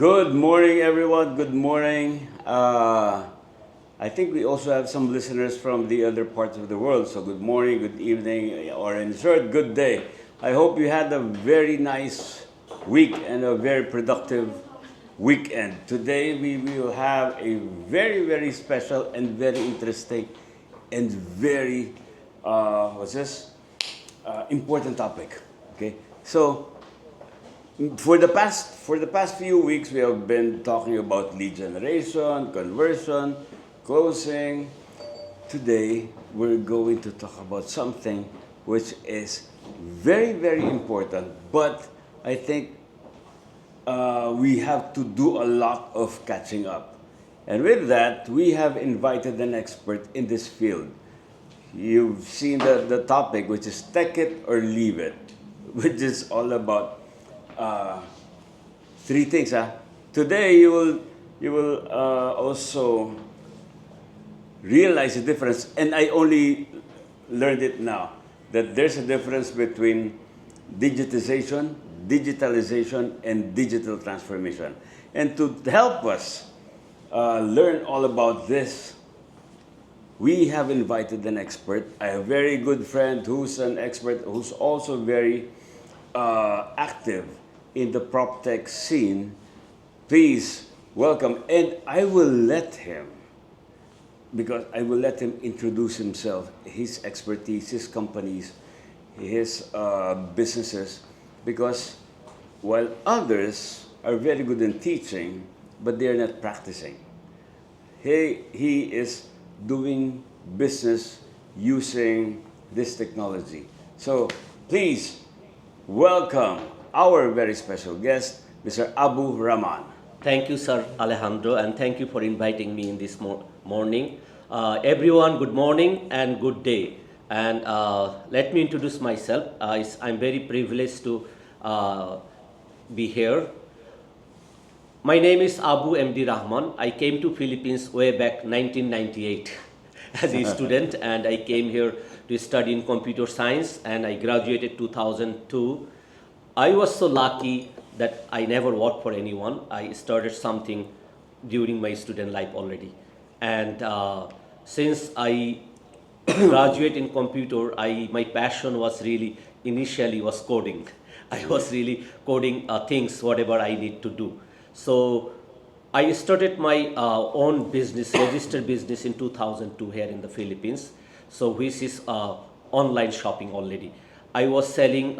Good morning, everyone. Good morning. I think we also have some listeners from the other parts of the world. So, good morning, good evening, or in short, good day. I hope you had a very nice week and a very productive weekend. Today, we will have a very, very special and very interesting and very, what's this? Important topic. Okay, so for the past few weeks, we have been talking about lead generation, conversion, closing. Today, we're going to talk about something which is very, very important, but I think we have to do a lot of catching up. And with that, we have invited an expert in this field. You've seen the topic, which is take it or leave it, which is all about uh, three things. Today, you will also realize the difference, and I only learned it now, that there's a difference between digitization, digitalization, and digital transformation. And to help us learn all about this, we have invited an expert, a very good friend who's an expert, who's also very active in the prop tech scene. Please welcome, and I will let him introduce himself, his expertise, his companies, his businesses, because while others are very good in teaching, but they are not practicing, he is doing business using this technology. So please welcome our very special guest, Mr. Abu Rahman. Thank you, Sir Alejandro, and thank you for inviting me in this morning. Everyone, good morning and good day. And let me introduce myself. I'm very privileged to uh, be here. My name is Abu MD Rahman. I came to Philippines way back 1998 as a student, and I came here to study in computer science, and I graduated 2002. I was so lucky that I never worked for anyone. I started something during my student life already, and since I graduate in computer, my passion was really initially was coding. I was really coding things whatever I need to do. So I started my own business, registered business in 2002 here in the Philippines. So which is online shopping already. I was selling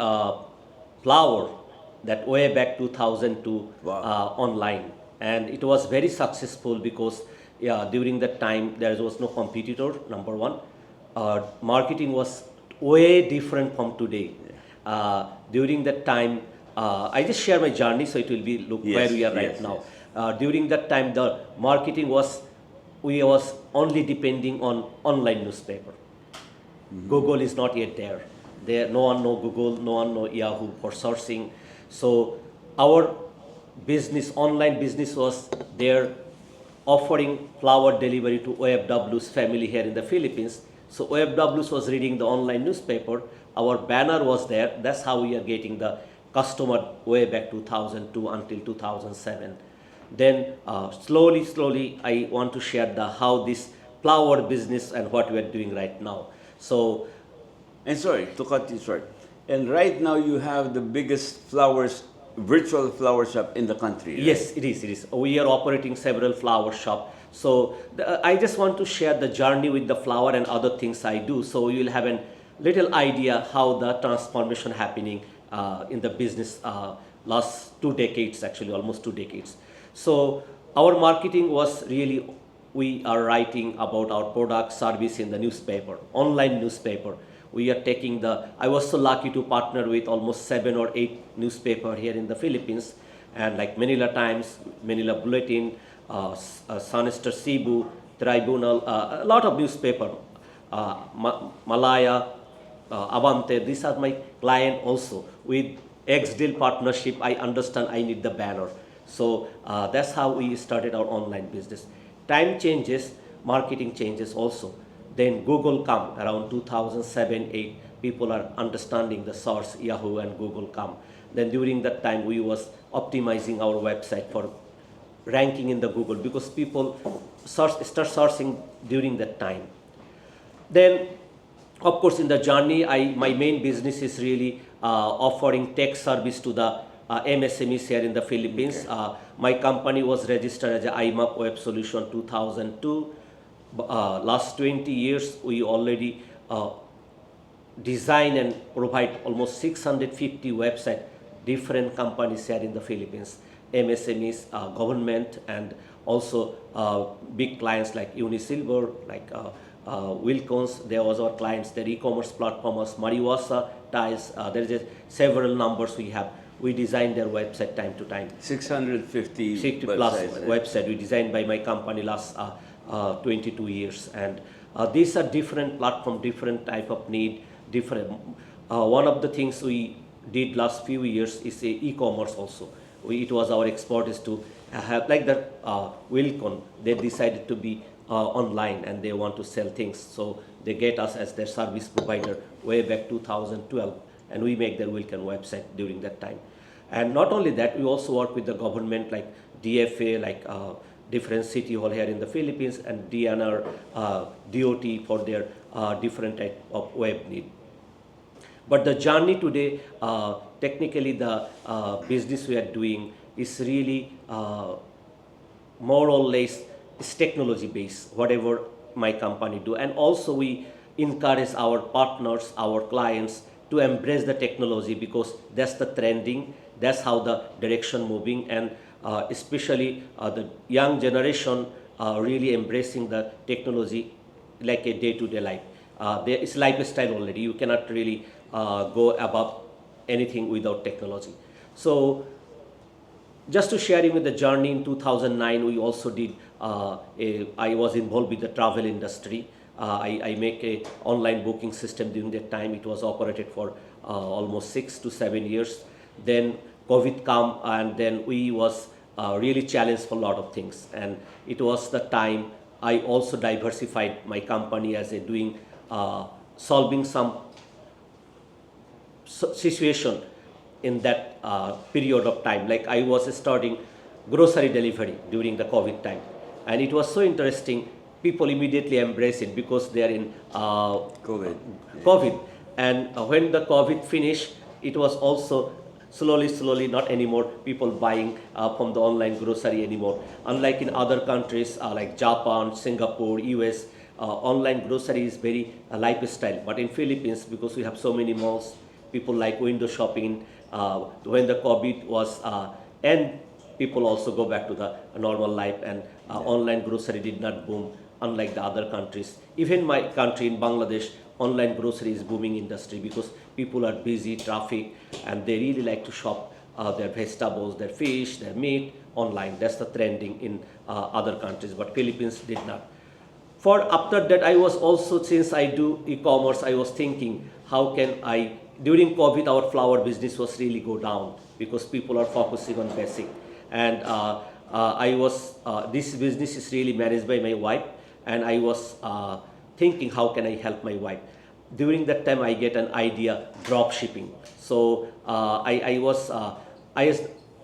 flour that way back 2002 Wow. online, and it was very successful because yeah, during that time there was no competitor. Number one, marketing was way different from today. During that time, I just share my journey so it will be look where Yes, we are right yes, now. yes. During that time, the marketing was we was only depending on online newspaper. Google is not yet there. There, no one know Google, no one know Yahoo for sourcing. So our business, online business was there, offering flower delivery to OFW's family here in the Philippines. So OFW's was reading the online newspaper. Our banner was there. That's how we are getting the customer way back 2002 until 2007. Then slowly, I want to share the how this flower business and what we are doing right now. So And sorry to cut you short. And right now, you have the biggest virtual flower shop in the country, right? yes, it is. It is. We are operating several flower shop. So I just want to share the journey with the flower and other things I do. So you will have a little idea how the transformation happening in the business last 2 decades, actually almost 2 decades. So our marketing was really we are writing about our product service in the newspaper, online newspaper. We are taking the I was so lucky to partner with almost 7 or 8 newspaper here in the Philippines, and like Manila Times, Manila Bulletin, Sanister Cebu, Tribunal, a lot of newspaper, Malaya, Avante. These are my client also. With X deal partnership, I understand I need the banner. So that's how we started our online business. Time changes, marketing changes also. Then Google come around 2007, 8. People are understanding the source Yahoo and Google come. Then during that time we was optimizing our website for ranking in the Google because people start searching during that time. Then, of course, in the journey, my main business is really offering tech service to the MSMEs here in the Philippines. Okay. My company was registered as a IMAP Web Solution 2002. Last 20 years, we already design and provide almost 650 website different companies here in the Philippines, MSMEs, government, and also big clients like Unisilver, like Wilcons. There was our clients, their e-commerce platform was Mariwasa Tiles. There is several numbers we have. We design their website time to time. 650 60 plus websites. website we designed by my company last 22 years, and these are different platform, different type of need, different. One of the things we did last few years is e-commerce also. It was our expertise to have like the Wilcon. They decided to be online and they want to sell things, so they get us as their service provider way back 2012, and we make their Wilcon website during that time. And not only that, we also work with the government like DFA, like different city hall here in the Philippines, and DNR, DOT for their different type of web need. But the journey today, technically the business we are doing is really more or less is technology based, whatever my company do. And also we encourage our partners, our clients to embrace the technology because that's the trending, that's how the direction moving, and especially the young generation really embracing the technology like a day-to-day life. It's lifestyle already. You cannot really go above anything without technology. So just to share you with the journey in 2009, we also did, I was involved with the travel industry. I make a online booking system during that time. It was operated for almost 6 to 7 years. Then COVID come, and then we was really challenged for a lot of things. And it was the time I also diversified my company as a doing, solving some situation in that period of time. Like I was starting grocery delivery during the COVID time, and it was so interesting. People immediately embrace it because they are in COVID. COVID. And when the COVID finished, it was also slowly, not anymore people buying from the online grocery anymore. Unlike in other countries like Japan, Singapore, US, online grocery is very lifestyle. But in Philippines, because we have so many malls, people like window shopping. When the COVID was end, people also go back to the normal life, and online grocery did not boom unlike the other countries. Even my country in Bangladesh, online grocery is booming industry because people are busy, traffic, and they really like to shop their vegetables, their fish, their meat online. That's the trending in other countries, but Philippines did not. For after that, I was also, since I do e-commerce, I was thinking, how can I, during COVID, our flower business was really go down because people are focusing on basic. And this business is really managed by my wife, and I was thinking, how can I help my wife? During that time, I get an idea, drop shipping. So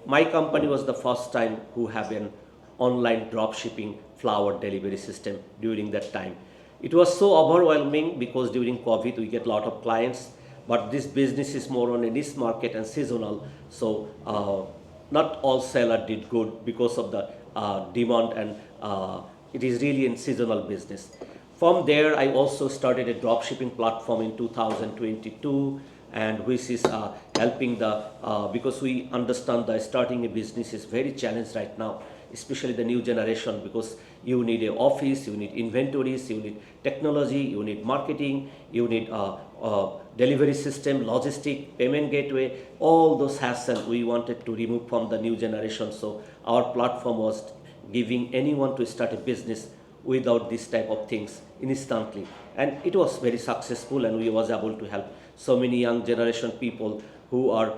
my company was the first time who have an online drop shipping flower delivery system during that time. It was so overwhelming because during COVID, we get a lot of clients, but this business is more on a niche market and seasonal. So not all seller did good because of the demand, and it is really in seasonal business. From there, I also started a drop shipping platform in 2022, and which is helping the, because we understand that starting a business is very challenged right now, especially the new generation, because you need an office, you need inventories, you need technology, you need marketing, you need delivery system, logistic, payment gateway, all those hassle we wanted to remove from the new generation. So our platform was giving anyone to start a business without this type of things instantly. And it was very successful, and we was able to help so many young generation people who are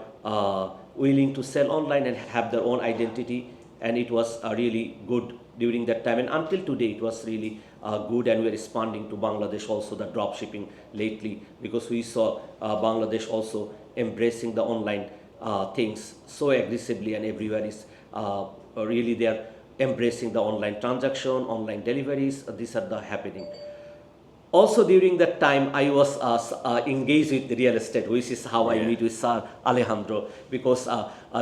willing to sell online and have their own identity. And it was really good during that time, and until today it was really good, and we're expanding to Bangladesh also, the drop shipping lately, because we saw Bangladesh also embracing the online things so aggressively, and everywhere is really they are embracing the online transaction, online deliveries. These are the happening. Also during that time, I was engaged with real estate, which is how I Yeah. meet with Sir Alejandro. Because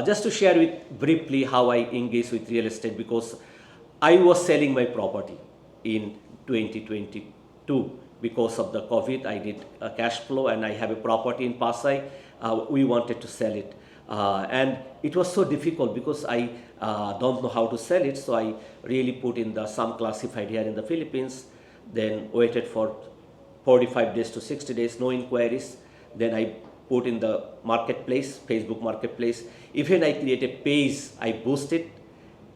just to share with briefly how I engaged with real estate, because I was selling my property in 2022 because of the COVID. I did a cash flow, and I have a property in Pasay. We wanted to sell it, and it was so difficult because I don't know how to sell it. So I really put in the some classified here in the Philippines, then waited for 45 days to 60 days, no inquiries. Then I put in the marketplace, Facebook marketplace. Even I create a page, I boost it,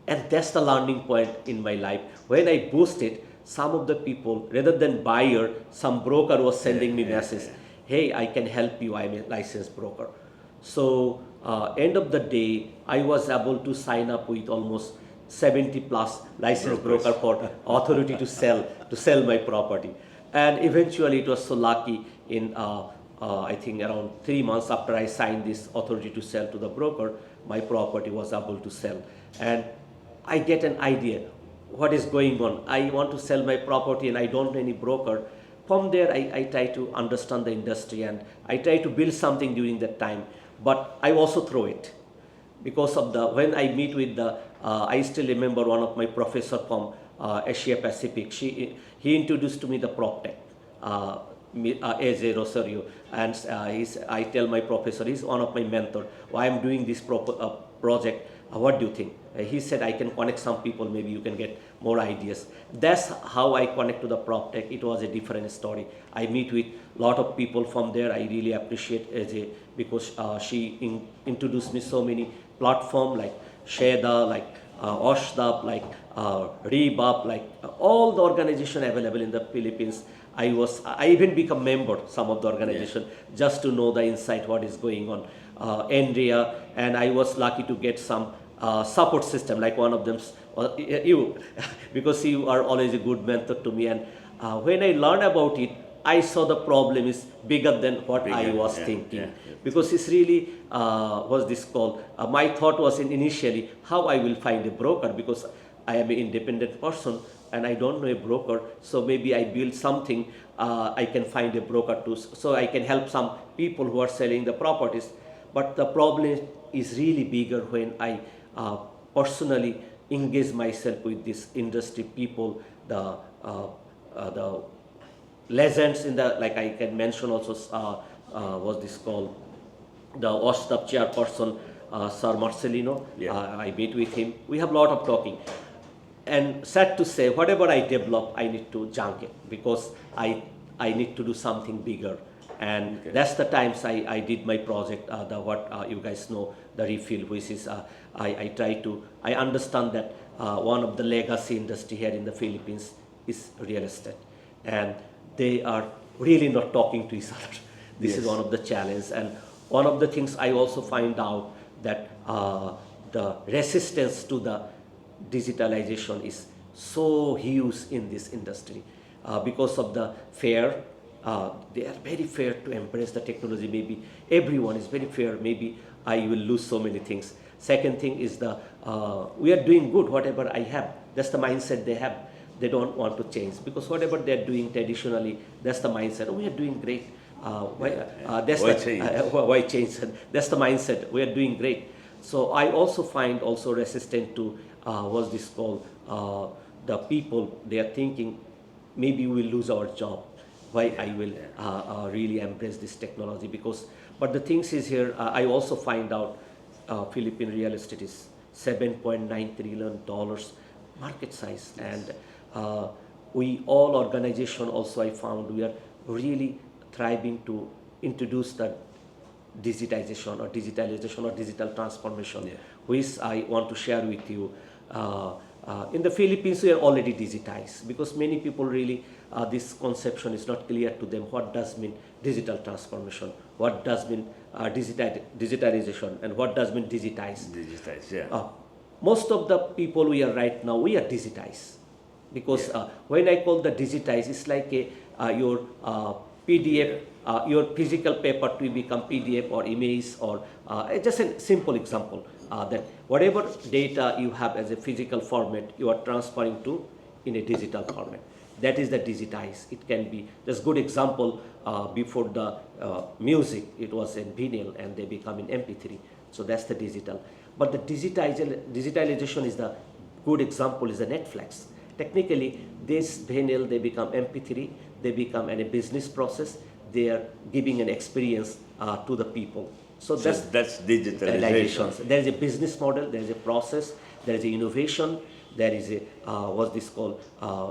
and that's the learning point in my life. When I boost it, some of the people, rather than buyer, some broker was sending me message, hey, I can help you, I'm a licensed broker. So end of the day, I was able to sign up with almost 70 plus licensed Brokers. broker for authority to sell my property. And eventually it was so lucky in I think around 3 months after I signed this authority to sell to the broker, my property was able to sell. And I get an idea what is going on. I want to sell my property and I don't know any broker. From there, I try to understand the industry, and I try to build something during that time. But I also throw it because of the when I meet with the I still remember one of my professor from Asia Pacific. He introduced to me the PropTech. AJ Rosario, and I tell my professor, he's one of my mentor. Why I'm doing this project? What do you think? He said, I can connect some people. Maybe you can get more ideas. That's how I connect to the PropTech. It was a different story. I meet with a lot of people from there. I really appreciate AJ because she introduced me so many platforms like Sheda, like Oshdap, like Rebop, like all the organization available in the Philippines. I even become member some of the organization just to know the insight what is going on. Andrea, and I was lucky to get some support system like one of them you because you are always a good mentor to me. And when I learned about it, I saw the problem is bigger than what I was thinking. Because it's really what's this called? My thought was initially how I will find a broker because I am an independent person and I don't know a broker. So maybe I build something. I can find a broker too, so I can help some people who are selling the properties. But the problem is really bigger when I personally engage myself with this industry people, the legends in the like I can mention also what's this called, the OSTAP chairperson, Sir Marcelino. I meet with him. We have a lot of talking. And sad to say, whatever I develop, I need to junk it because I need to do something bigger. And that's the times I did my project, what you guys know, the refill, which is I understand that one of the legacy industry here in the Philippines is real estate. And they are really not talking to each other. This is one of the challenges. And one of the things I also find out that the resistance to the digitalization is so huge in this industry because of the fear. They are very fair to embrace the technology. Maybe everyone is very fair. Maybe I will lose so many things. Second thing is we are doing good. Whatever I have, that's the mindset they have. They don't want to change because whatever they are doing traditionally, that's the mindset. Oh, we are doing great. Why change? That's the mindset. We are doing great. So I also find also resistant to what's this called? The people they are thinking maybe we will lose our job. Why I will really embrace this technology because. But the things is here. I also find out Philippine real estate is $7.9 trillion market size, and we all organization also I found we are really thriving to introduce the digitization or digital transformation, which I want to share with you. In the Philippines, we are already digitized because many people really this conception is not clear to them. What does mean digital transformation? What does mean digitalization? And what does mean digitize? Most of the people we are right now, we are digitized because when I call the digitize, it's like your PDF, your physical paper to become PDF or image or just a simple example. that whatever data you have as a physical format, you are transferring to in a digital format. That is the digitize. It can be just good example. Before the music, it was in vinyl and they become in MP3. So that's the digital. But the digitalization is the good example is the Netflix. Technically, this vinyl they become MP3. They become a business process. They are giving an experience to the people. So That's digitalization. there is a business model, there is a process, there is a innovation, there is a what's this called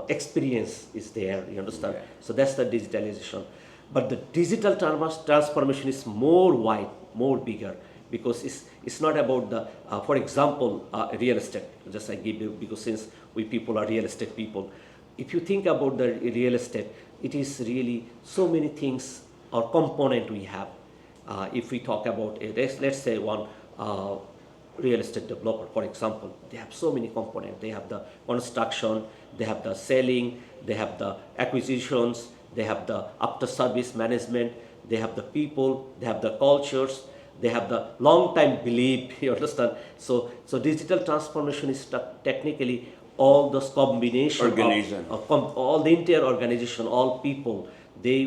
experience is there. You understand? Yeah. So that's the digitalization. But the digital transformation is more wide, more bigger, because it's not about the for example real estate. Just I give you because since we people are real estate people, if you think about the real estate, it is really so many things or component we have. If we talk about let's say one real estate developer, for example, they have so many components. They have the construction, they have the selling, they have the acquisitions, they have the after service management, they have the people, they have the cultures, they have the long time belief. You understand? So digital transformation is technically all those combination Organization. of all the entire organization, all people. They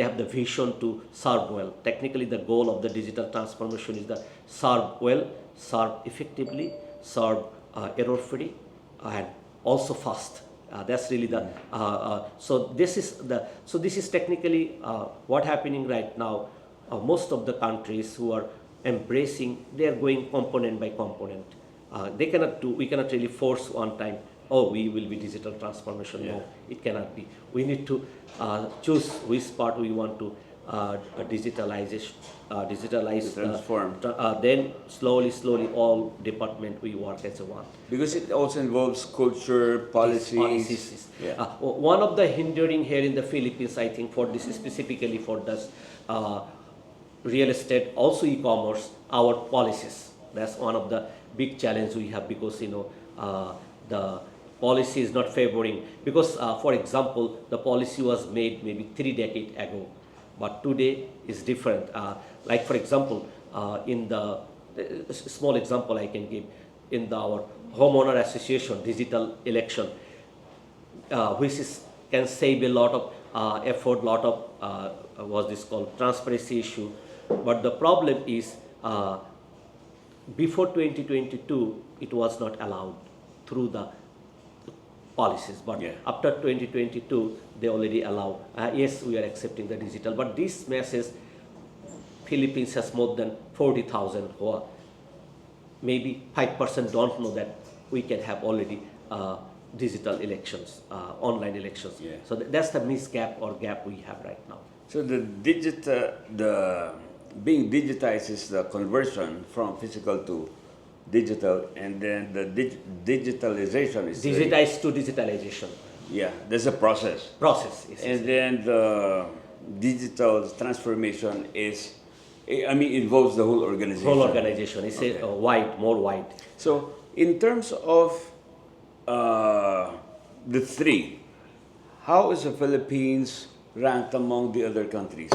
have the vision to serve well. Technically, the goal of the digital transformation is the serve well, serve effectively, serve error free, and also fast. That's really the so this is technically what happening right now. Most of the countries who are embracing, they are going component by component. We cannot really force one time, oh, we will be digital transformation. Yeah. No, it cannot be. We need to choose which part we want to digitalize, Transform. then slowly all department we work as a one. Because it also involves culture, policies. Yeah. One of the hindering here in the Philippines, I think, for this specifically for this real estate, also e-commerce, our policies. That's one of the big challenge we have because the policy is not favoring. Because for example, the policy was made maybe 3 decades ago, but today is different. Like for example, in the small example I can give in our homeowner association digital election, which can save a lot of effort, lot of what's this called transparency issue. But the problem is before 2022 it was not allowed through the policies, but Yeah. after 2022 they already allow. Yes, we are accepting the digital, but this message Philippines has more than 40,000 who are maybe 5% don't know that we can have already digital elections, online elections. Yeah. So that's the gap we have right now. So the being digitized is the conversion from physical to digital, and then the digitalization is Digitized to digitalization yeah, there's a process. process. Yes, And then the digital transformation is, I mean, involves the whole organization. whole organization is Okay. more wide. So, in terms of the three, how is the Philippines ranked among the other countries?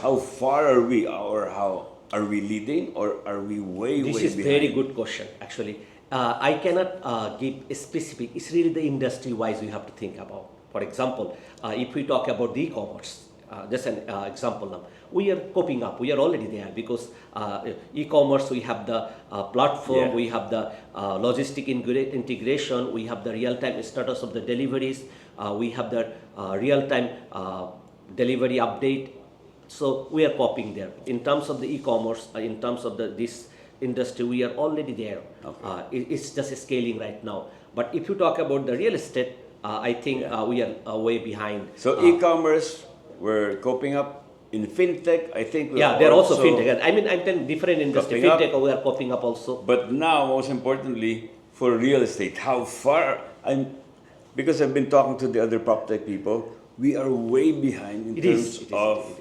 How far are we, or how are we leading, or are we way This way is behind? very good question actually. I cannot give a specific. It's really the industry wise we have to think about. For example, if we talk about the e-commerce, just an example now, we are coping up. We are already there because e-commerce, we have the platform, Yeah. we have the logistic integration, we have the real-time status of the deliveries, we have the real-time delivery update. So we are copying there. In terms of the e-commerce, in terms of this industry, we are already there. Okay. It's just scaling right now. But if you talk about the real estate, I think Yeah. we are way behind. So, e-commerce, we're coping up. In fintech, I think we're Yeah, they're also fintech. I mean, I'm telling different industry. Coping up. Fintech, we are coping up also. But now, most importantly, for real estate, how far because I've been talking to the other prop tech people, we are way behind in It terms is.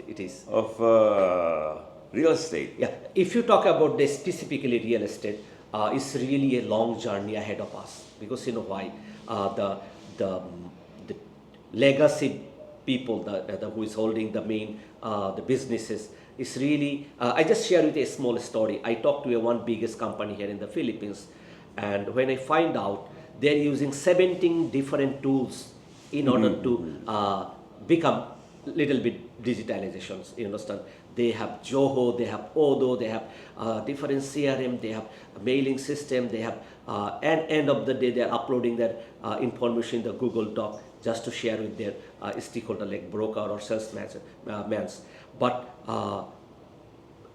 It is. of real estate. Yeah. If you talk about the specifically real estate, it's really a long journey ahead of us because you know why the legacy people, who is holding the main the businesses, It's really, I just share with you a small story. I talked to one biggest company here in the Philippines, and when I find out they're using 17 different tools in order to become little bit digitalizations, you understand. They have Joho, they have Odo, they have different CRM, they have a mailing system, they have, and end of the day they're uploading their information in the Google Doc just to share with their stakeholder like broker or salesman. But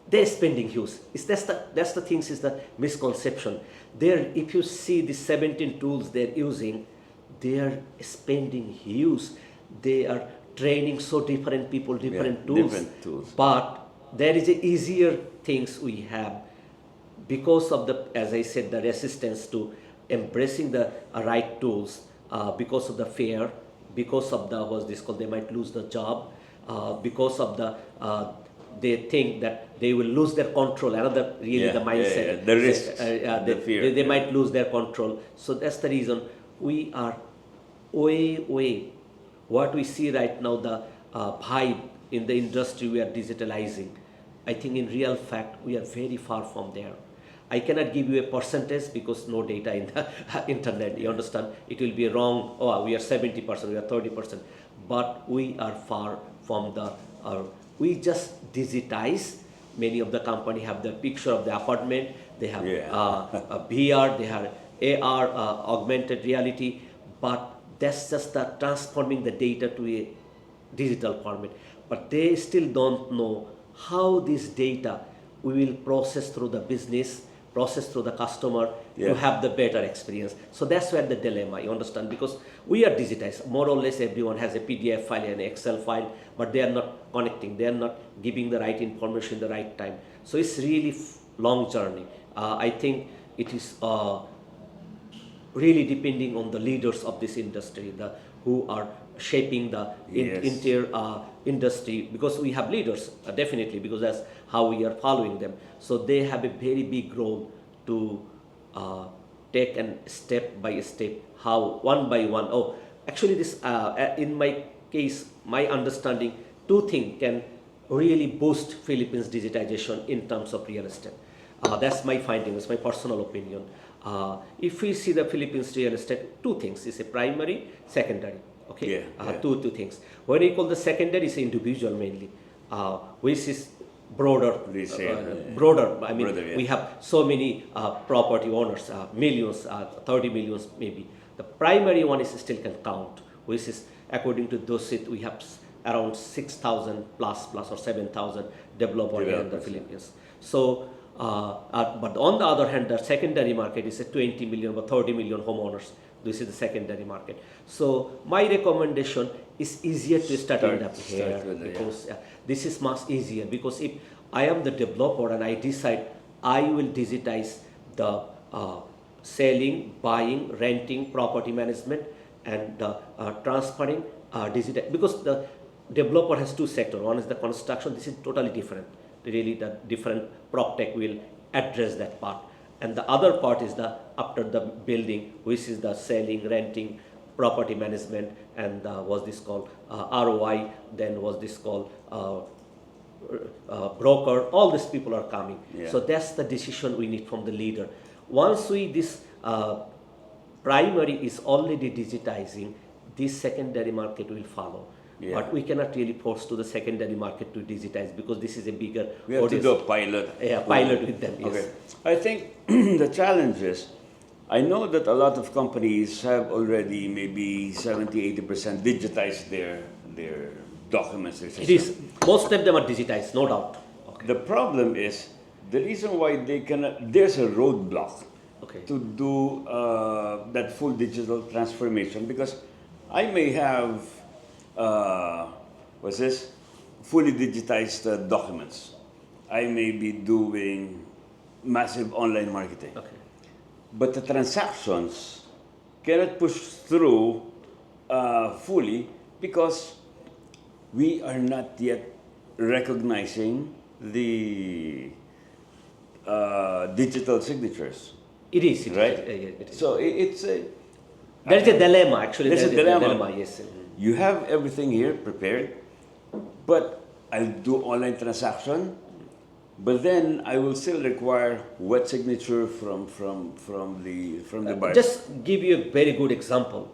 they're spending huge. That's the things is the misconception. There, if you see the 17 tools they're using, they are spending huge. They are training so different people, different tools. Different tools. But there is a easier things we have because of the, as I said, the resistance to embracing the right tools, because of the fear, because of the, what's this called, they might lose the job, because of the, they think that they will lose their control, another really the mindset. The risks, the fear. They might lose their control. So that's the reason we are way, what we see right now, the vibe in the industry we are digitalizing. I think in real fact, we are very far from there. I cannot give you a percentage because no data in the internet, you understand? It will be wrong, oh, we are 70%, we are 30%. But we are far from the, we just digitize. Many of the company have the picture of the apartment, they have a VR, they have AR, augmented reality, but that's just the transforming the data to a digital format. But they still don't know how this data we will process through the business, process through the customer to have the better experience. So that's where the dilemma, you understand? Because we are digitized. More or less everyone has a PDF file and an Excel file, but they are not connecting. They are not giving the right information the right time. So it's really long journey. I think it is really depending on the leaders of this industry, who are shaping the entire industry, because we have leaders, definitely, because that's how we are following them. So they have a very big role to take and step by step, how one by one. Oh, actually this, in my case, my understanding, two things can really boost Philippines digitization in terms of real estate. That's my finding, that's my personal opinion. If we see the Philippines real estate, two things, is a primary, secondary. Okay, two things. When you call the secondary, is individual mainly, which is broader, broader. I mean, we have so many property owners, millions, 30 millions maybe. The primary one is still can count, which is according to those we have around 6,000 plus or 7,000 developers in the Philippines. So, but on the other hand, the secondary market is a 20 million or 30 million homeowners. This is the secondary market. So my recommendation is easier to start here because this is much easier, because if I am the developer and I decide I will digitize the selling, buying, renting, property management, and transferring digital, because the developer has two sectors. One is the construction. This is totally different. Really, the different PropTech will address that part. And the other part is the after the building, which is the selling, renting, property management, and was this called ROI, then was this called broker. All these people are coming. So that's the decision we need from the leader. Once this primary is already digitizing, this secondary market will follow. But we cannot really force to the secondary market to digitize, because this is a bigger. We have to do a pilot. Pilot with them. Yes. Okay. I think the challenge is, I know that a lot of companies have already maybe 70-80% digitized their documents. Their It is. Most of them are digitized, no doubt. The problem is, the reason why they cannot, there's a roadblock to do that full digital transformation, because I may have fully digitized documents. I may be doing massive online marketing. But the transactions cannot push through fully, because we are not yet recognizing the digital signatures. It is. Right? It is. So it's a... There's a dilemma, actually. There's a dilemma. Yes. You have everything here prepared, but I'll do online transaction, but then I will still require wet signature from the buyer. Just give you a very good example.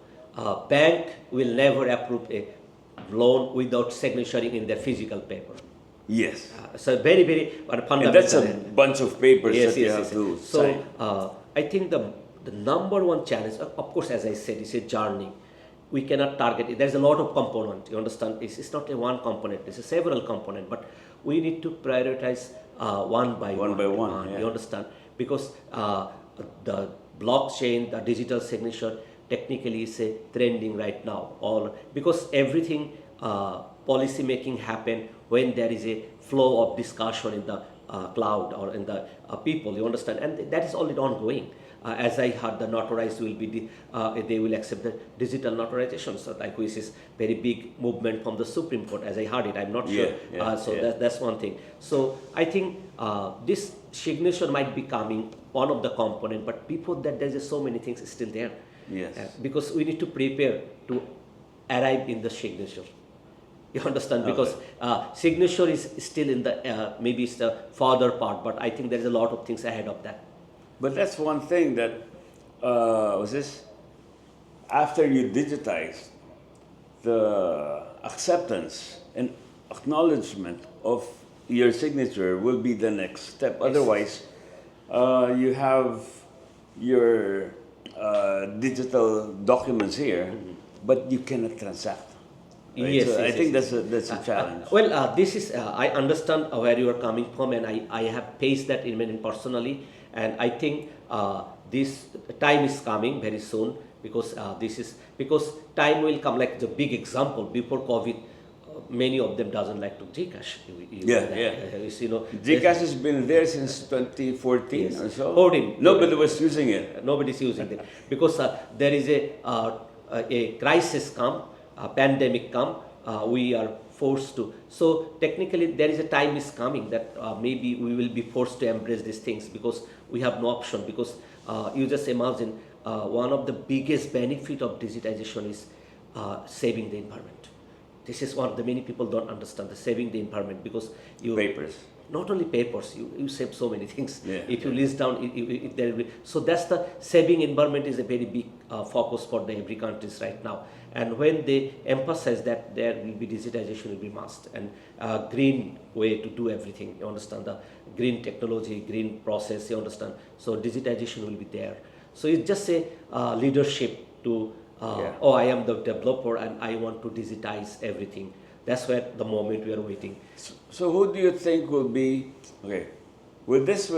Bank will never approve a loan without signaturing in their physical paper. Yes. So very, very fundamental. And that's a bunch of papers Yes, that you yes, have yes. to So sign. I think the number one challenge, of course, as I said, is a journey. We cannot target it. There's a lot of component. You understand? It's not a one component. It's a several component. But we need to prioritize one by one. One by one, yeah. You understand? Because the blockchain, the digital signature, technically is a trending right now. All because everything policy making happen when there is a flow of discussion in the cloud or in the people. You understand? And that is already ongoing. As I heard, the notarized will be they will accept the digital notarization. So, like, which is very big movement from the Supreme Court. As I heard it, I'm not sure. That's one thing. So I think this signature might be coming one of the component, but before that, there's just so many things still there. Yes. Because we need to prepare to arrive in the signature. You understand? Because signature is still in the maybe it's the further part, but I think there's a lot of things ahead of that. But that's one thing that was this after you digitize, the acceptance and acknowledgement of your signature will be the next step. Yes. Otherwise, you have your digital documents here, but you cannot transact. Right? Yes, So yes, I think yes. that's a challenge. This is I understand where you are coming from, and I have faced that in personally, and I think this time is coming very soon because because time will come. Like the big example before COVID, many of them doesn't like to Gcash. You know, Gcash has been there since 2014 Yes. or so. 14. Nobody was using it. Nobody's using it because there is a crisis come, a pandemic come, we are forced to. So technically there is a time is coming that maybe we will be forced to embrace these things because we have no option. Because you just imagine one of the biggest benefit of digitization is saving the environment. This is what the many people don't understand, the saving the environment, because you Papers. not only papers, you save so many things. Yeah. If you list down, if there will be, so that's the saving environment is a very big focus for the every countries right now. And when they emphasize that there will be digitization will be must, and green way to do everything, you understand, the green technology, green process, you understand. So digitization will be there. So it's just a leadership to, oh, I am the developer and I want to digitize everything. That's where the moment we are waiting. So who do you think will be okay? With this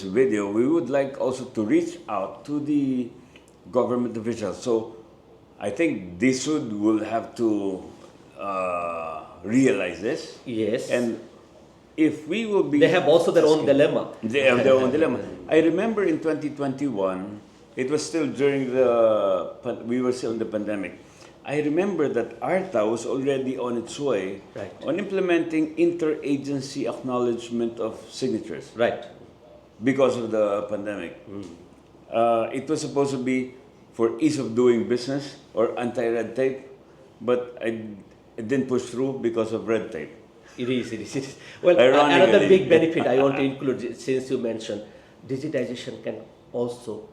video, we would like also to reach out to the government officials. So I think this will have to realize this. Yes. And if we will be, They have also their own dilemma. They have their own dilemma. I remember in 2021, it was still during we were still in the pandemic. I remember that ARTA was already on its way on implementing interagency acknowledgement of signatures. Right. Because of the pandemic. It was supposed to be for ease of doing business or anti-red tape, but it didn't push through because of red tape. It is. Well, Ironically. another big benefit I want to include, since you mentioned, digitization can also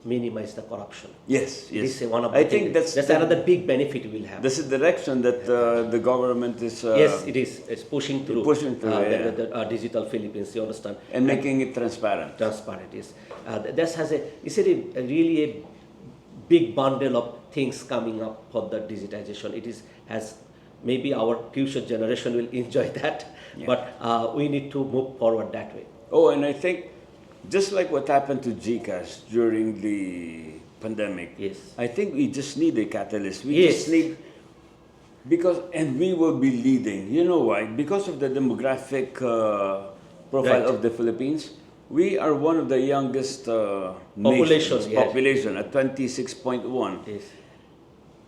minimize the corruption. Yes. This is one of the I think that's another big benefit we will have. That's the direction that the government is. Yes, it is. It's pushing through. The digital Philippines. You understand? And making it transparent. Transparent, yes. This has really a big bundle of things coming up for the digitization. It has maybe our future generation will enjoy that, but we need to move forward that way. Oh, and I think just like what happened to Gcash during the pandemic, I think we just need a catalyst. We just need, and we will be leading. You know why? Because of the demographic profile of the Philippines. We are one of the youngest population at 26.1. Yes.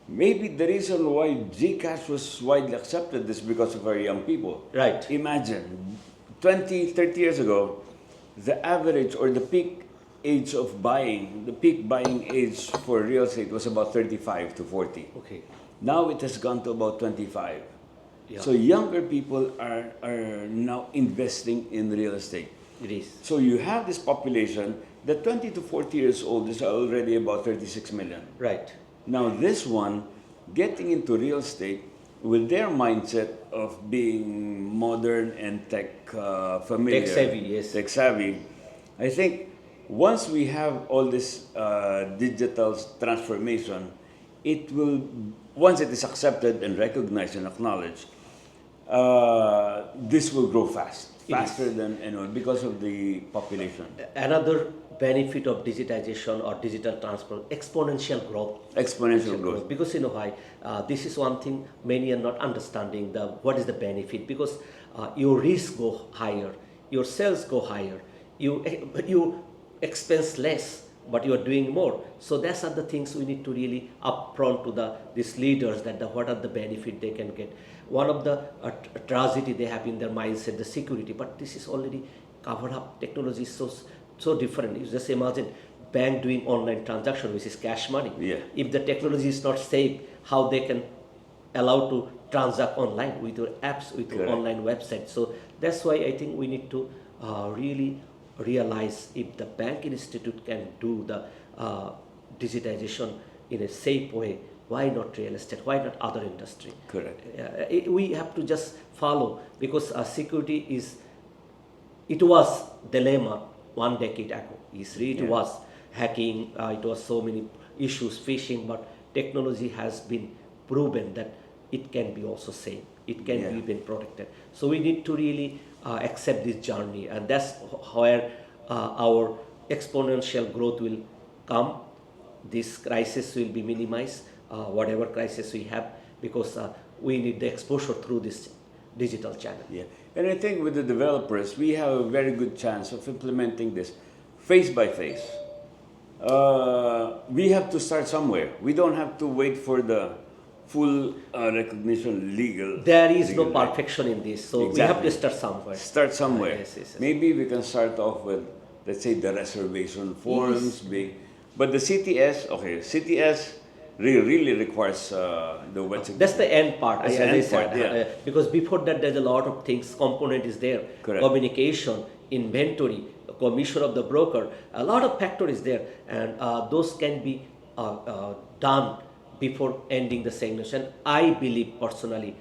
Maybe the reason why Gcash was widely accepted is because of our young people. Right. Imagine, 20, 30 years ago, the average or the peak age of buying, the peak buying age for real estate was about 35 to 40. Okay. Now it has gone to about 25. Yeah. So younger people are now investing in real estate. It is. So you have this population that 20 to 40 years old is already about 36 million. Right. Now this one getting into real estate with their mindset of being modern and tech familiar, Tech savvy, yes. tech savvy, I think once we have all this digital transformation, it will, once it is accepted and recognized and acknowledged, this will grow faster than anyone because of the population. Another benefit of digitization or digital transfer, exponential growth. Exponential growth. Because you know why, this is one thing many are not understanding the what is the benefit, because your risks go higher, your sales go higher, you expense less, but you are doing more. So that's are the things we need to really upfront to these leaders, that what are the benefit they can get. One of the tragedy they have in their mindset, the security, but this is already covered up. Technology is so different. You just imagine bank doing online transaction, which is cash money. Yeah. If the technology is not safe, how they can allow to transact online with your apps, with your online website. So that's why I think we need to really realize, if the banking institute can do the digitization in a safe way, why not real estate? Why not other industry? Correct. We have to just follow, because security is, it was dilemma 1 decade ago. It was hacking, it was so many issues, phishing, but technology has been proven that it can be also safe. It can be been protected. So we need to really accept this journey, and that's where our exponential growth will come. This crisis will be minimized, whatever crisis we have, because we need the exposure through this digital channel. Yeah, and I think with the developers, we have a very good chance of implementing this face by face. We have to start somewhere. We don't have to wait for the full recognition legal. There is no legal perfection in this, so we have to start somewhere. Start somewhere. Yes. Maybe we can start off with, let's say, the reservation forms. But the CTS, CTS really requires the wet signature. That's the end part, That's as the I end said. part, yeah. Because before that, there's a lot of things, component is there. Correct. Communication, inventory, commission of the broker, a lot of factor is there, and those can be done before ending the signature. I believe personally,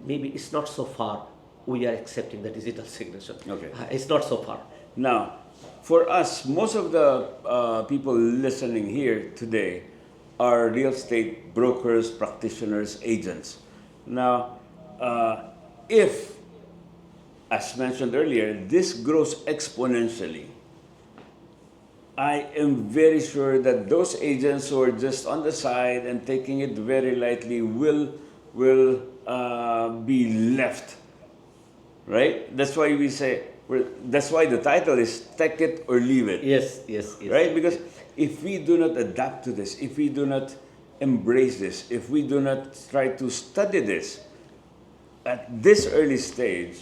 maybe it's not so far we are accepting the digital signature. Okay. It's not so far. Now, for us, most of the people listening here today are real estate brokers, practitioners, agents. Now, if, as mentioned earlier, this grows exponentially, I am very sure that those agents who are just on the side and taking it very lightly will be left, right? That's why we say, that's why the title is Take It or Leave It. Yes. Right? Because if we do not adapt to this, if we do not embrace this, if we do not try to study this at this early stage,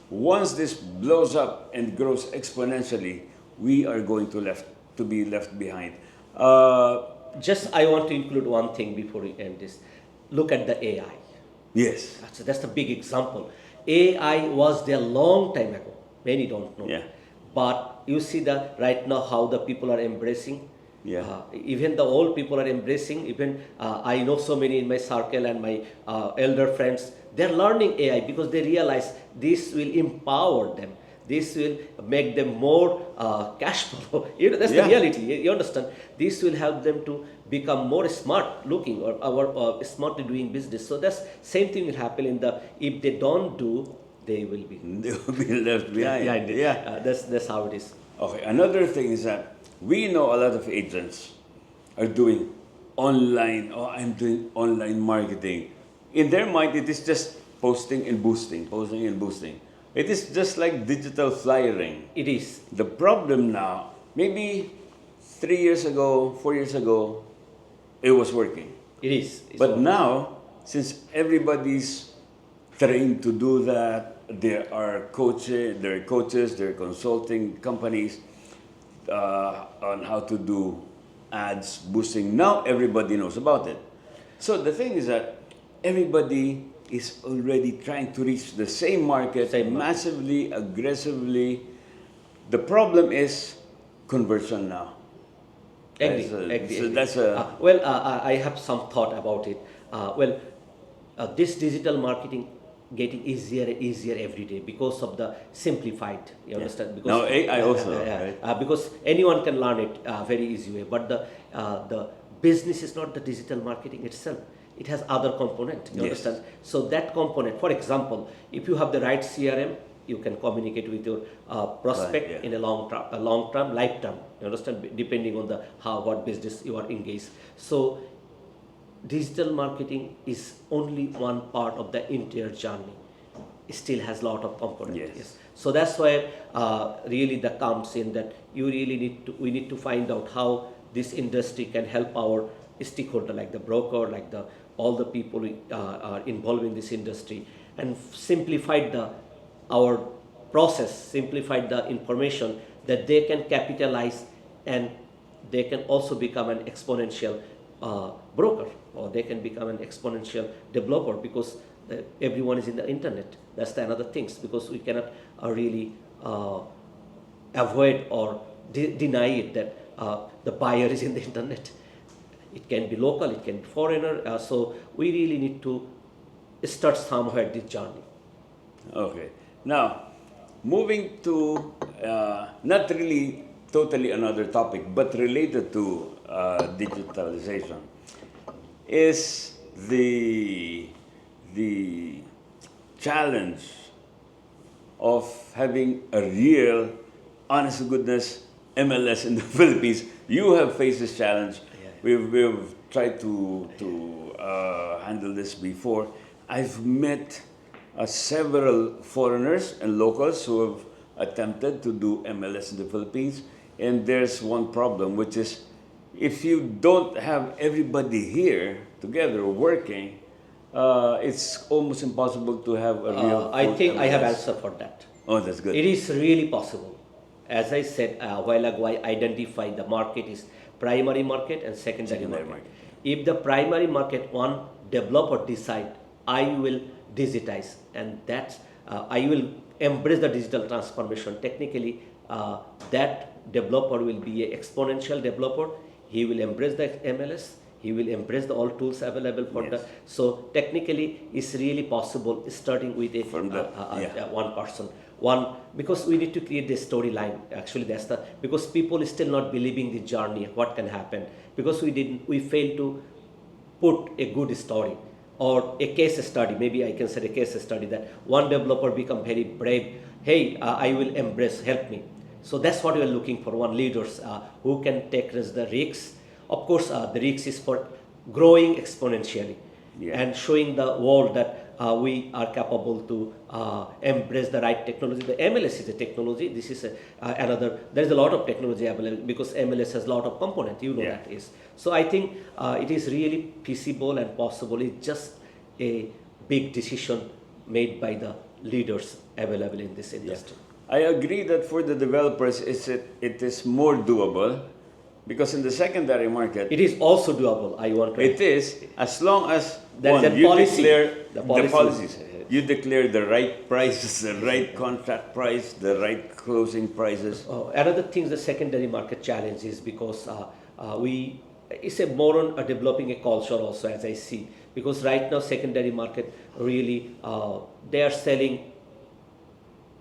once this blows up and grows exponentially, we are going to be left behind. Just I want to include one thing before we end this. Look at the AI. Yes. That's a big example. AI was there long time ago. Many don't know. Yeah. But you see that right now how the people are embracing. Yeah. Even the old people are embracing. Even I know so many in my circle and my elder friends. They're learning AI because they realize this will empower them. This will make them more cash flow. That's the reality. You understand? This will help them to become more smart looking or smartly doing business. So that's same thing will happen if they don't do, they will be left behind. Yeah. That's how it is. Okay. Another thing is that we know a lot of agents are doing online. Oh, I'm doing online marketing. In their mind, it is just posting and boosting. It is just like digital flyering. It is. The problem now, maybe 3 years ago, 4 years ago, it was working. It is. But now, since everybody's trained to do that, there are coaches, there are consulting companies on how to do ads, boosting. Now everybody knows about it. So the thing is that everybody is already trying to reach the same market Same market. massively, aggressively. The problem is conversion now. Agree, That's a- agree, so agree. that's a- Well, I have some thought about it. This digital marketing getting easier and easier every day because of the simplified. You understand? Because Now AI also, right? because anyone can learn it very easy way. But the business is not the digital marketing itself. It has other component. You Yes. understand? So that component, for example, if you have the right CRM, you can communicate with your prospect Right, yeah. in a long term, lifetime. You understand? Depending on the what business you are engaged. So digital marketing is only one part of the entire journey. It still has a lot of components. Yes. So that's why really that comes in that we need to find out how this industry can help our stakeholder, like the broker, like all the people who are involved in this industry, and simplified our process, simplified the information that they can capitalize, and they can also become an exponential broker, or they can become an exponential developer, because everyone is in the internet. That's the another things, because we cannot really avoid or deny it that the buyer is in the internet. It can be local, it can be foreigner. So we really need to start somewhere this journey. Okay. Now, moving to not really totally another topic, but related to digitalization, is the challenge of having a real, honest to goodness MLS in the Philippines. You have faced this challenge. We've tried to handle this before. I've met several foreigners and locals who have attempted to do MLS in the Philippines, and there's one problem, which is if you don't have everybody here together working, it's almost impossible to have a real. I full think I have MLS. answer for that. Oh, that's good. It is really possible. As I said a while ago, I identified the market is primary market and secondary Secondary market. market. If the primary market one developer decide, I will digitize, and that's I will embrace the digital transformation. Technically, that developer will be an exponential developer. He will embrace the MLS. He will embrace the all tools available for Yes. the. So technically, it's really possible starting with From the- one person. One, because we need to create the storyline. Actually, that's the, because people is still not believing the journey, what can happen, because we failed to put a good story or a case study. Maybe I can say a case study that one developer become very brave. Hey, I will embrace, help me. So that's what we are looking for. One leaders who can take the risks. Of course, the risks is for growing exponentially, Yeah. and showing the world that we are capable to embrace the right technology. The MLS is a technology. This is another. There is a lot of technology available because MLS has a lot of components. You know Yeah. that is. So I think it is really feasible and possible. It's just a big decision made by the leaders available in this industry. I agree that for the developers, it is more doable because in the secondary market, It is also doable. I want to. it is as long as There is one, a you policy. declare The the policy. policies. You declare the right prices, the right contract price, the right closing prices. Another thing, the secondary market challenge is because it's a more on developing a culture also, as I see, because right now secondary market really they are selling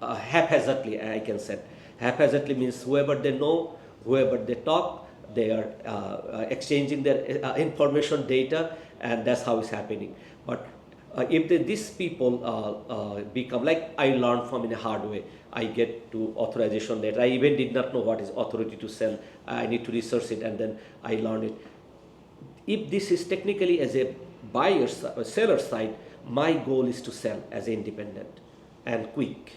haphazardly. I can say haphazardly means whoever they know, whoever they talk, they are exchanging their information, data, and that's how it's happening. But if these people become like I learned from in a hard way, I get to authorization letter. I even did not know what is authority to sell. I need to research it, and then I learned it. If this is technically as a buyer seller side, my goal is to sell as an independent and quick.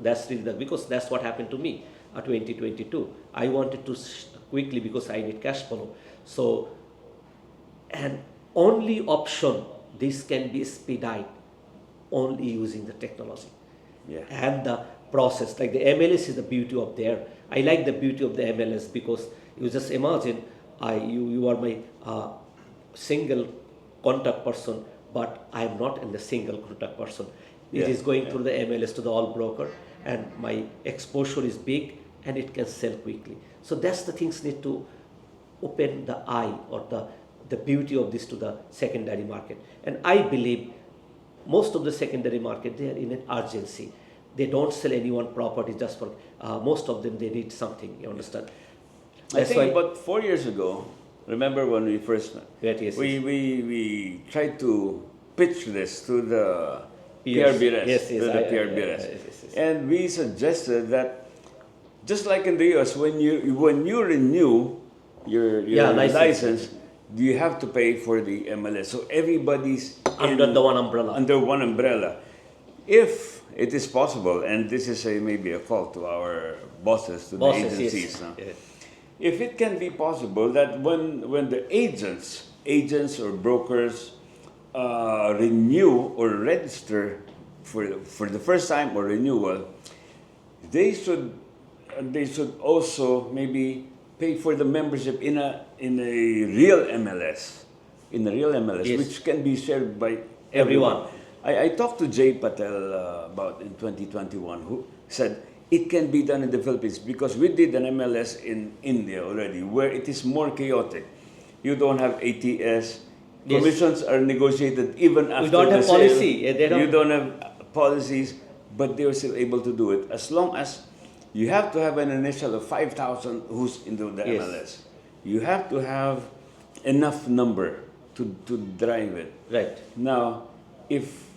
That's really because that's what happened to me 2022. I wanted to quickly because I need cash flow. So, and only option this can be expedited only using the technology. Yeah. And the process, like the MLS is the beauty of there. I like the beauty of the MLS because you just imagine you are my single contact person, but I am not in the single contact person. It Yeah, is going yeah. through the MLS to the all broker, and my exposure is big, and it can sell quickly. So that's the things need to open the eye, or the beauty of this to the secondary market. And I believe most of the secondary market, they are in an urgency. They don't sell anyone property just for, most of them, they need something, you understand? I That's think why, about 4 years ago, remember when we first met? Right, yes, yes. We tried to pitch this to the Yes, PRBRES, yes, yes, to the yes, PRBRES. yes, yes. And we suggested that just like in the US, when you renew your Yeah, license. license, you have to pay for the MLS. So everybody's Under in- the one umbrella. Under one umbrella. If it is possible, and this is maybe a call to our bosses, to Bosses, the yes. agencies, no? Yeah. If it can be possible that when the agents or brokers renew or register for the first time or renewal, they should also maybe pay for the membership in a real MLS, Yes. which can be shared by Everyone. I talked to Jay Patel about in 2021, who said it can be done in the Philippines because we did an MLS in India already, where it is more chaotic. You don't have ATS. Yes. Commissions are negotiated even after don't the have sale. policy. Yeah, they don't- You don't have policies, but they are still able to do it as long as you have to have an initial of 5,000 who's into the Yes. MLS. You have to have enough number to drive it. Right. Now, if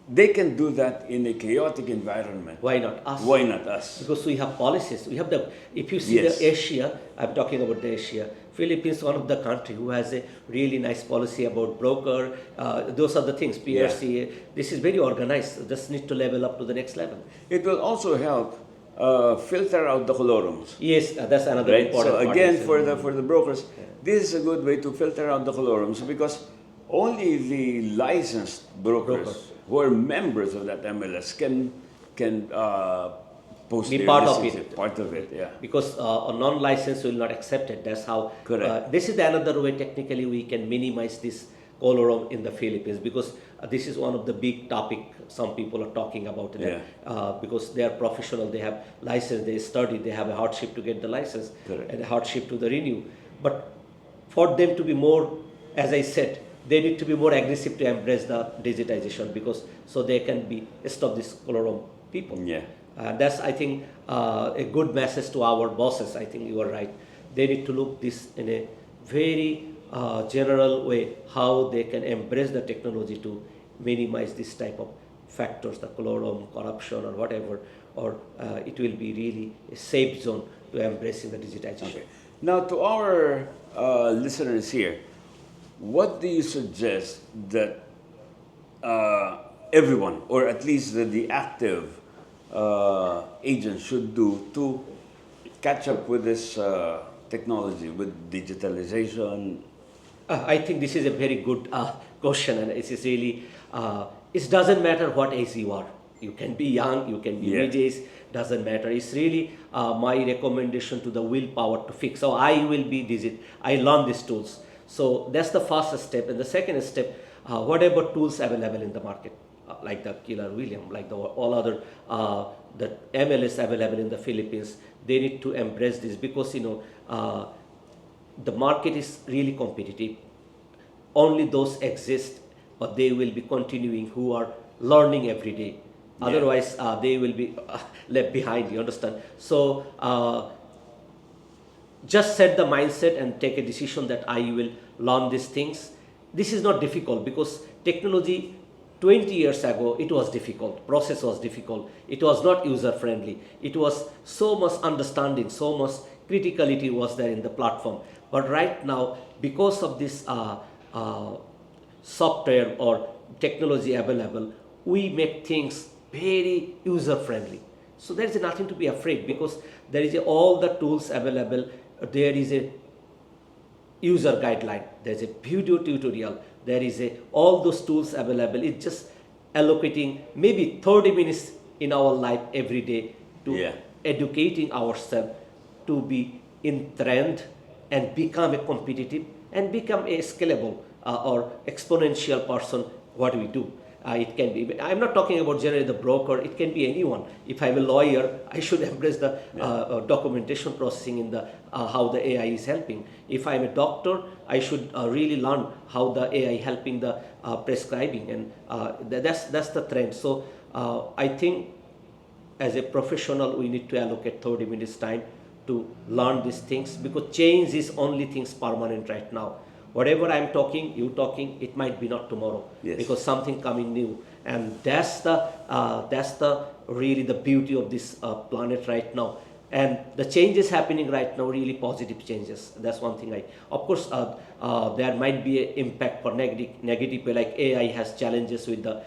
they can do that in a chaotic environment, Why not us? why not us? Because we have policies. We have the, if you see Yes. the Asia, I'm talking about the Asia, Philippines is one of the country who has a really nice policy about broker, those are the things, PRC, this is very organized, just need to level up to the next level. It will also help filter out the colorums. Yes, that's another Right? important So part. again, Yes. for the brokers, this is a good way to filter out the colorums because only the licensed brokers who are members of that MLS can post Be their part of listings. it. Part of it, yeah. Because a non-licensed will not accept it. That's how. Correct. This is the another way technically we can minimize this colorum in the Philippines, because this is one of the big topic some people are talking about. That, because they are professional, they have license, they study, they have a hardship to get the license. Correct. And a hardship to the renew. But for them to be more, as I said, they need to be more aggressive to embrace the digitization, because so they can be stop this colorum people. Yeah. That's, I think, a good message to our bosses. I think you are right. They need to look this in a very general way, how they can embrace the technology to minimize this type of factors, the colorum, corruption, or whatever, or it will be really a safe zone to embracing the digitization. Okay. Now, to our listeners here, what do you suggest that everyone, or at least the active agents, should do to catch up with this technology, with digitalization? I think this is a very good question, and it is really, it doesn't matter what age you are. You can be young, you can be mid-age, doesn't matter. It's really my recommendation to the willpower to fix. So I will be I learn these tools. So that's the first step. And the second step, whatever tools available in the market, like the Killer William, like the all other the MLS available in the Philippines, they need to embrace this, because the market is really competitive. Only those exist, but they will be continuing who are learning every day. Otherwise, they will be left behind. You understand? So just set the mindset and take a decision that I will learn these things. This is not difficult, because technology 20 years ago, it was difficult. Process was difficult. It was not user friendly. It was so much understanding, so much criticality was there in the platform. But right now, because of this software or technology available, we make things very user friendly. So there is nothing to be afraid, because there is all the tools available. There is a user guideline, there's a video tutorial, there is all those tools available. It's just allocating maybe 30 minutes in our life every day to educating ourselves to be in trend and become a competitive and become a scalable or exponential person what we do. It can be, I'm not talking about generally the broker, it can be anyone. If I'm a lawyer, I should embrace the documentation processing in the how the AI is helping. If I'm a doctor, I should really learn how the AI helping the prescribing, and that's the trend. So I think as a professional, we need to allocate 30 minutes time to learn these things, because change is only things permanent right now. Whatever I'm talking, you talking, it might be not tomorrow, Yes. because something coming new, and that's the really the beauty of this planet right now. And the changes happening right now, really positive changes. That's one thing. Of course, there might be an impact for negative, like AI has challenges with the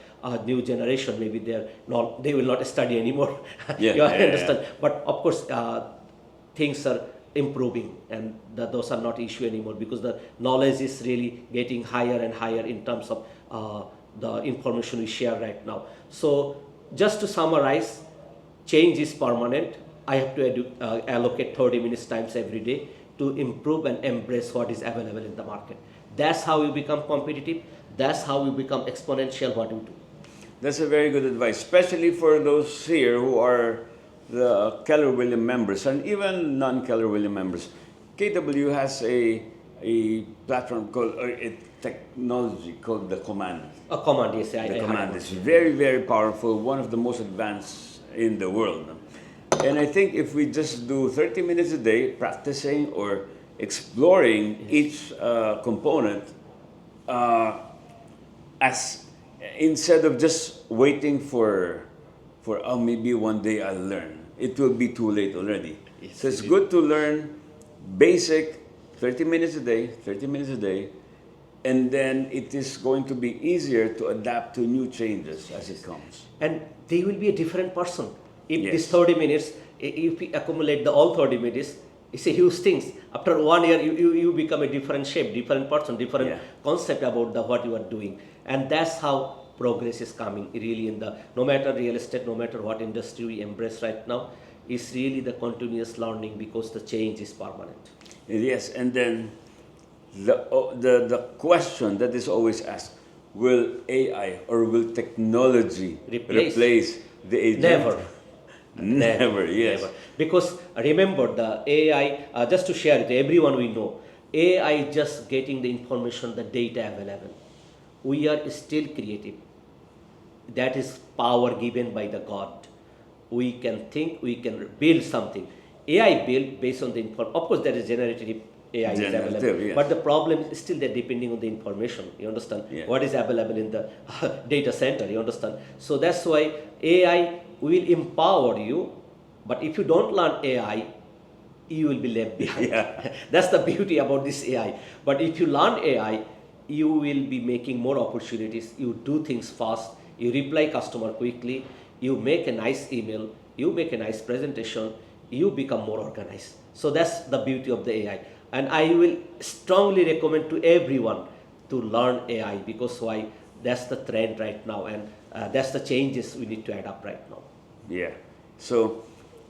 new generation. Maybe they will not study anymore. Yeah, You yeah, understand? yeah. But of course, things are improving, and those are not issue anymore, because the knowledge is really getting higher and higher in terms of the information we share right now. So just to summarize, change is permanent. I have to allocate 30 minutes times every day to improve and embrace what is available in the market. That's how you become competitive. That's how you become exponential what you do. That's a very good advice, especially for those here who are the Keller Williams members and even non-Keller Williams members. KW has a platform called, or a technology called the Command. A command, yes. The Command is very, very powerful, one of the most advanced in the world. And I think if we just do 30 minutes a day practicing or exploring each component, as instead of just waiting for oh, maybe one day I'll learn, it will be too late already. Yes, So it's good to learn basic 30 minutes a day, and then it is going to be easier to adapt to new changes as it comes. And they will be a different person. If Yes. this 30 minutes, if we accumulate all 30 minutes, it's a huge thing. After 1 year, you become a different shape, different person, different Yeah. concept about what you are doing. And that's how progress is coming really in the, no matter real estate, no matter what industry we embrace right now, is really the continuous learning, because the change is permanent. Yes, and then the question that is always asked, will AI or will technology replace the agent? Never. Never, yes. Never. Because remember, the AI, just to share it, everyone we know, AI just getting the information, the data available. We are still creative. That is power given by the God. We can think, we can build something. AI built based on the information. Of course, there is generative AI is Generative, available. yes. But the problem is still that depending on the information. You understand? Yeah. What is available in the data center. You understand? So that's why AI will empower you. But if you don't learn AI, you will be left behind. Yeah. That's the beauty about this AI. But if you learn AI, you will be making more opportunities. You do things fast. You reply customer quickly. You make a nice email. You make a nice presentation. You become more organized. So that's the beauty of the AI. And I will strongly recommend to everyone to learn AI, because why? That's the trend right now, and that's the changes we need to adapt right now. Yeah. So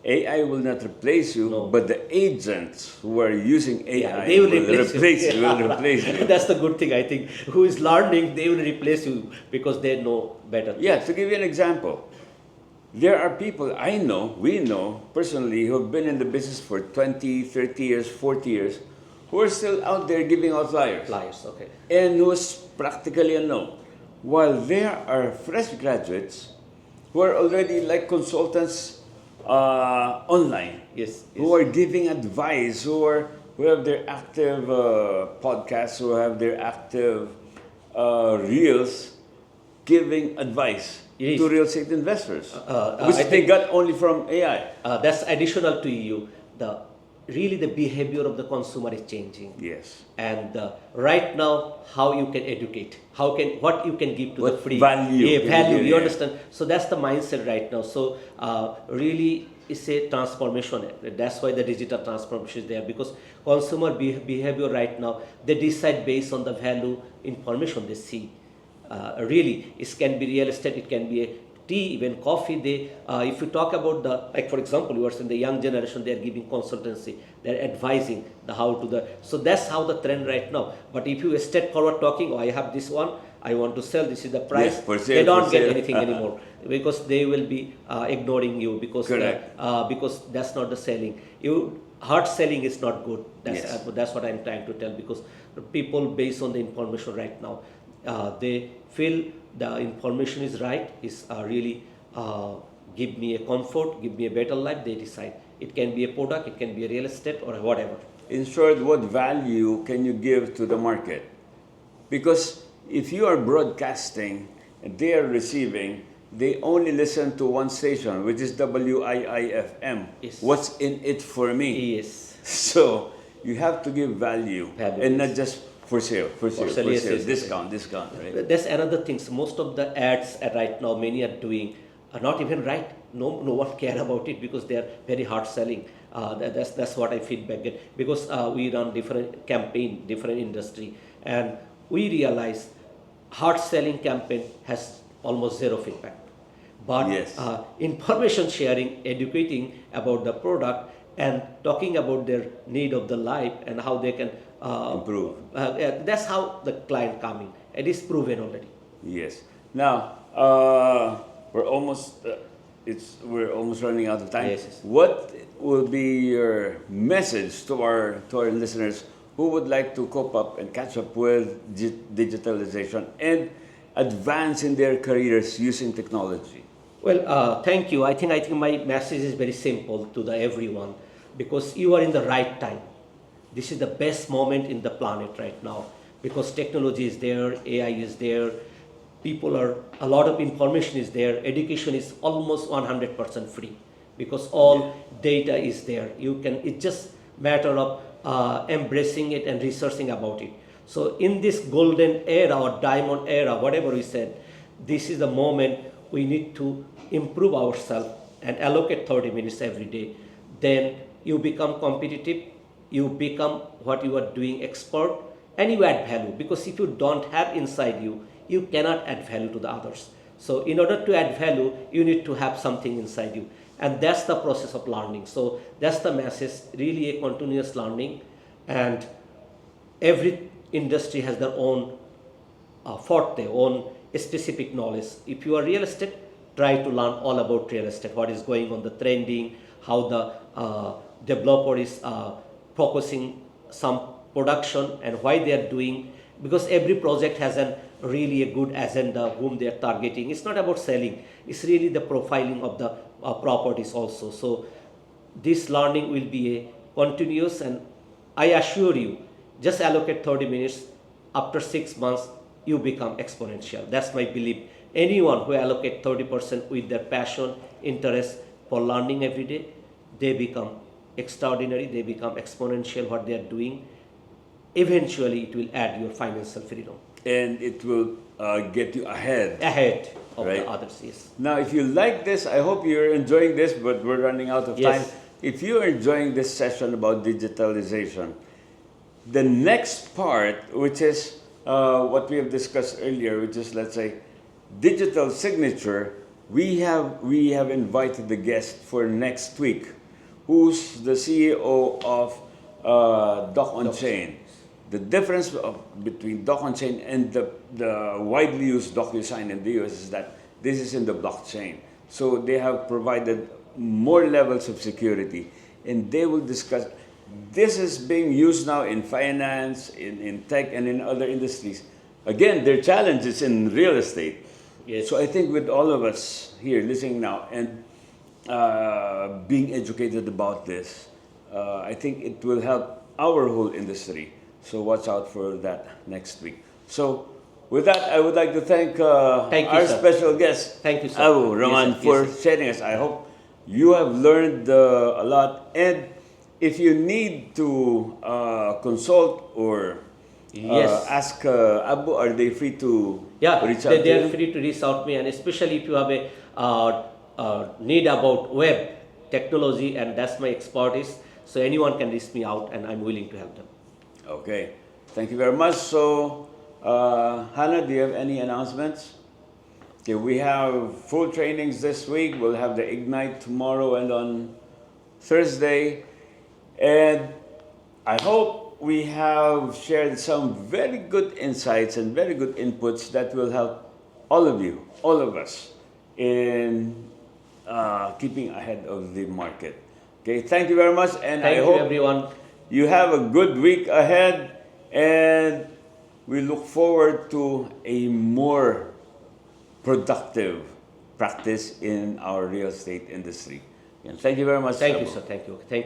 AI will not replace you, No. but the agents who are using AI Yeah, they will replace you. will replace you. That's the good thing, I think. Who is learning, they will replace you, because they know better. Yeah, to give you an example, there are people I know, we know personally, who have been in the business for 20, 30 years, 40 years, who are still out there giving out flyers. Flyers, okay. And who is practically unknown. While there are fresh graduates who are already like consultants online, Yes. who are giving advice, who have their active podcasts, who have their active reels, giving advice Yes. to real estate investors, I which they think- got only from AI. That's additional to you. Really the behavior of the consumer is changing. Yes. And right now, how you can educate, what you can give to the What free value Yeah, can you value. give, You yeah. understand? So that's the mindset right now. So really, it's a transformation. That's why the digital transformation is there, because consumer behavior right now, they decide based on the value information they see. Really, it can be real estate, it can be a tea, even coffee. They, if you talk about the, like for example, you are saying the young generation, they are giving consultancy, they are advising the how to the. So that's how the trend right now. But if you step forward talking, oh, I have this one, I want to sell, this is the price. Yes, for They sale, for don't get sale. anything anymore because they will be ignoring you Correct. because that's not the selling. You hard selling is not good. Yes. That's what I'm trying to tell, because people based on the information right now, they feel the information is right, is really give me a comfort, give me a better life. They decide it can be a product, it can be a real estate or whatever. In short, what value can you give to the market? Because if you are broadcasting and they are receiving, they only listen to one station, which is WIIFM. Yes. What's in it for me? Yes. So you have to give value, Value, and yes. not just for sale, for sale, sale, for yes, sale, yes, yes. discount, right? That's another thing. So most of the ads right now, many are doing are not even right. No one care about it because they are very hard selling. That's what I feedback get, because we run different campaign, different industry, and we realize hard selling campaign has almost zero feedback. But Yes. information sharing, educating about the product, and talking about their need of the life and how they can Improve. that's how the client coming. It is proven already. Yes. Now, we're almost we're almost running out of time. Yes, yes. What will be your message to our listeners who would like to cope up and catch up with digitalization and advance in their careers using technology? Well, thank you. I think my message is very simple to the everyone, because you are in the right time. This is the best moment in the planet right now, because technology is there, AI is there, people are, a lot of information is there, education is almost 100% free, because all data is there. You can, it's just matter of embracing it and researching about it. So in this golden era or diamond era, whatever we said, this is the moment we need to improve ourselves and allocate 30 minutes every day. Then you become competitive, you become what you are doing expert, and you add value, because if you don't have inside you, you cannot add value to the others. So in order to add value, you need to have something inside you, and that's the process of learning. So that's the message, really a continuous learning. And every industry has their own forte, own specific knowledge. If you are real estate, try to learn all about real estate, what is going on, the trending, how the developer is focusing some production and why they are doing, because every project has a really a good agenda whom they are targeting. It's not about selling, it's really the profiling of the properties also. So this learning will be a continuous, and I assure you, just allocate 30 minutes. After 6 months, you become exponential. That's my belief. Anyone who allocate 30% with their passion, interest for learning every day, they become extraordinary, they become exponential what they are doing. Eventually, it will add your financial freedom. And it will get you ahead. Ahead of Right. the others, yes. Now, if you like this, I hope you're enjoying this, but we're running out of Yes. time. If you're enjoying this session about digitalization, the next part, which is what we have discussed earlier, which is, let's say, digital signature, we have invited the guest for next week, who's the CEO of Doc on Chain. The difference between Doc on Chain and the widely used DocuSign in the US is that this is in the blockchain. So they have provided more levels of security, and they will discuss. This is being used now in finance, in tech, and in other industries. Again, their challenge is in real estate. Yes. So I think with all of us here listening now and being educated about this, I think it will help our whole industry. So watch out for that next week. So with that, I would like to thank, Thank you, our sir. special guest, Thank you, sir. Abu Yes, Rahman, sir. for Yes, sir. sharing us. I hope you have learned a lot. And if you need to consult or Yes. ask Abu, are they free to Yeah, reach out they to are you? free to reach out me, and especially if you have a need about web technology, and that's my expertise. So anyone can reach me out, and I'm willing to help them. Okay. Thank you very much. So, Hannah, do you have any announcements? Okay, we have full trainings this week. We'll have the Ignite tomorrow and on Thursday. And I hope we have shared some very good insights and very good inputs that will help all of you, all of us, in keeping ahead of the market. Okay, thank you very much, and I Thank you, hope everyone. you have a good week ahead, and we look forward to a more productive practice in our real estate industry. And thank you very much. Thank you, Sabo. sir. Thank you. Thank